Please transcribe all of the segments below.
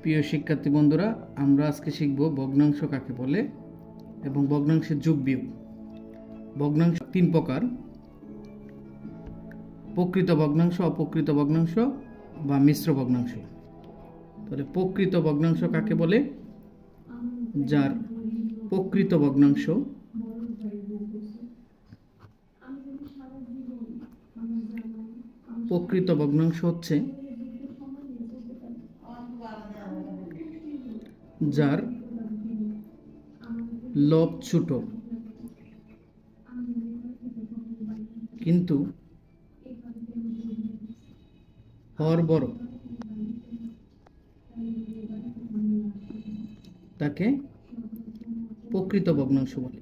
প্রিয় শিক্ষার্থী বন্ধুরা, আমরা আজকে শিখব ভগ্নাংশ কাকে বলে এবং ভগ্নাংশের যোগ বিয়োগ। ভগ্নাংশ তিন প্রকার: প্রকৃত ভগ্নাংশ, অপ্রকৃত ভগ্নাংশ বা মিশ্র ভগ্নাংশ। তাহলে প্রকৃত ভগ্নাংশ কাকে বলে? যার প্রকৃত ভগ্নাংশ হচ্ছে যার লব ছোট কিন্তু হর বড়, তাকে প্রকৃত ভগ্নাংশ বলে।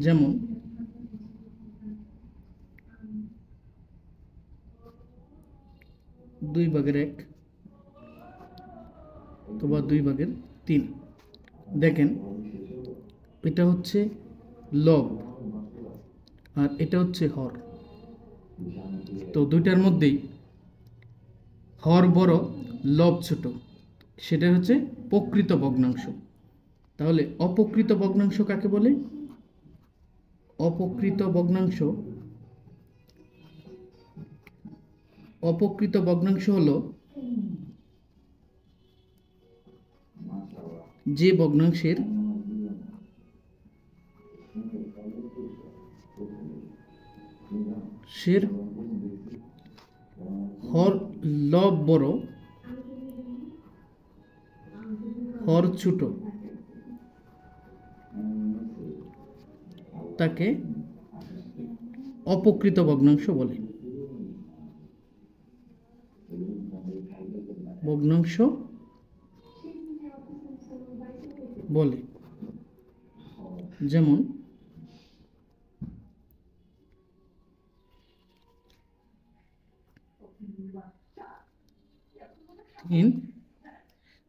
যেমন দুই ভাগের এক অথবা দুই ভাগের তিন। দেখেন, এটা হচ্ছে লব আর এটা হচ্ছে হর। তো দুইটার মধ্যেই হর বড়, লব ছোট, সেটা হচ্ছে প্রকৃত ভগ্নাংশ। তাহলে অপ্রকৃত ভগ্নাংশ কাকে বলে? অপ্রকৃত ভগ্নাংশ হলো যে ভগ্নাংশের হর লব বড়, হর ছোট, তাকে অপ্রকৃত ভগ্নাংশ বলে। যেমন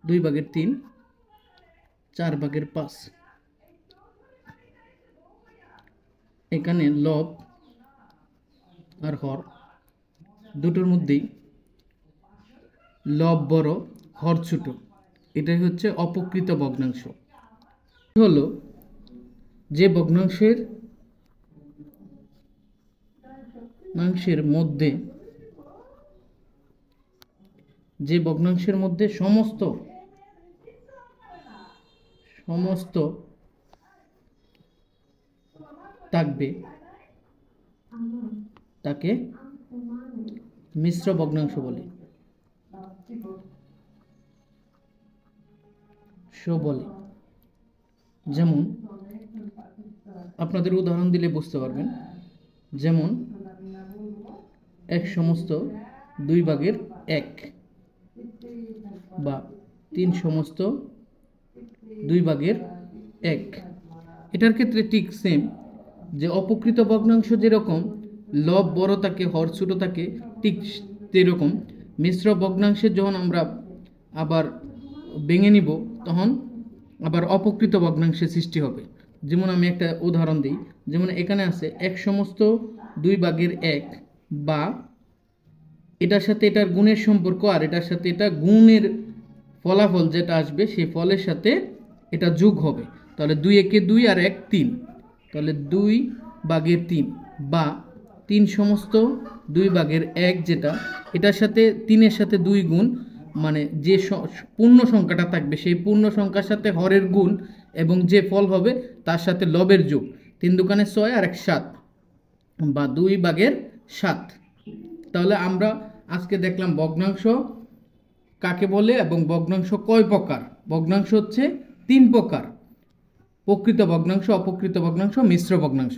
দুই ভাগের তিন, চার ভাগের পাঁচ। এখানে লব আর হর দুটোর মধ্যেই লব বড়, হর ছোট, এটাই হচ্ছে অপ্রকৃত ভগ্নাংশ। হলো যে ভগ্নাংশের মধ্যে সমস্ত থাকবে তাকে মিশ্র ভগ্নাংশ বলে। যেমন আপনাদের উদাহরণ দিলে বুঝতে পারবেন। যেমন এক সমস্ত দুই ভাগের এক বা তিন সমস্ত দুই ভাগের এক। এটার ক্ষেত্রে ঠিক সেম, যে অপ্রকৃত ভগ্নাংশ যেরকম লব বড় থাকে, হর ছোট থাকে, ঠিক সেরকম মিশ্র ভগ্নাংশের যখন আমরা আবার ভেঙে নিব তখন আবার অপ্রকৃত ভগ্নাংশের সৃষ্টি হবে। যেমন আমি একটা উদাহরণ দিই। যেমন এখানে আছে এক সমস্ত দুই ভাগের এক, বা এটার সাথে এটার গুণের সম্পর্ক আর এটার সাথে এটা গুণের ফলাফল যেটা আসবে সেই ফলের সাথে এটা যোগ হবে। তাহলে 2 একে 2 আর 1 3, তাহলে 2 ভাগের 3, বা 3 সমস্ত 2 ভাগের 1, যেটা এটার সাথে 3-এর সাথে 2 গুণ, মানে যে পূর্ণ সংখ্যাটা থাকবে সেই পূর্ণ সংখ্যার সাথে হরের গুণ এবং যে ফল হবে তার সাথে লবের যোগ। 3 দুগুণে 6 আর 1 7, বা 2 ভাগের 7। তাহলে আমরা আজকে দেখলাম ভগ্নাংশ কাকে বলে এবং ভগ্নাংশ কয় প্রকার। ভগ্নাংশ হচ্ছে 3 প্রকার: প্রকৃত ভগ্নাংশ, অপ্রকৃত ভগ্নাংশ, মিশ্র ভগ্নাংশ।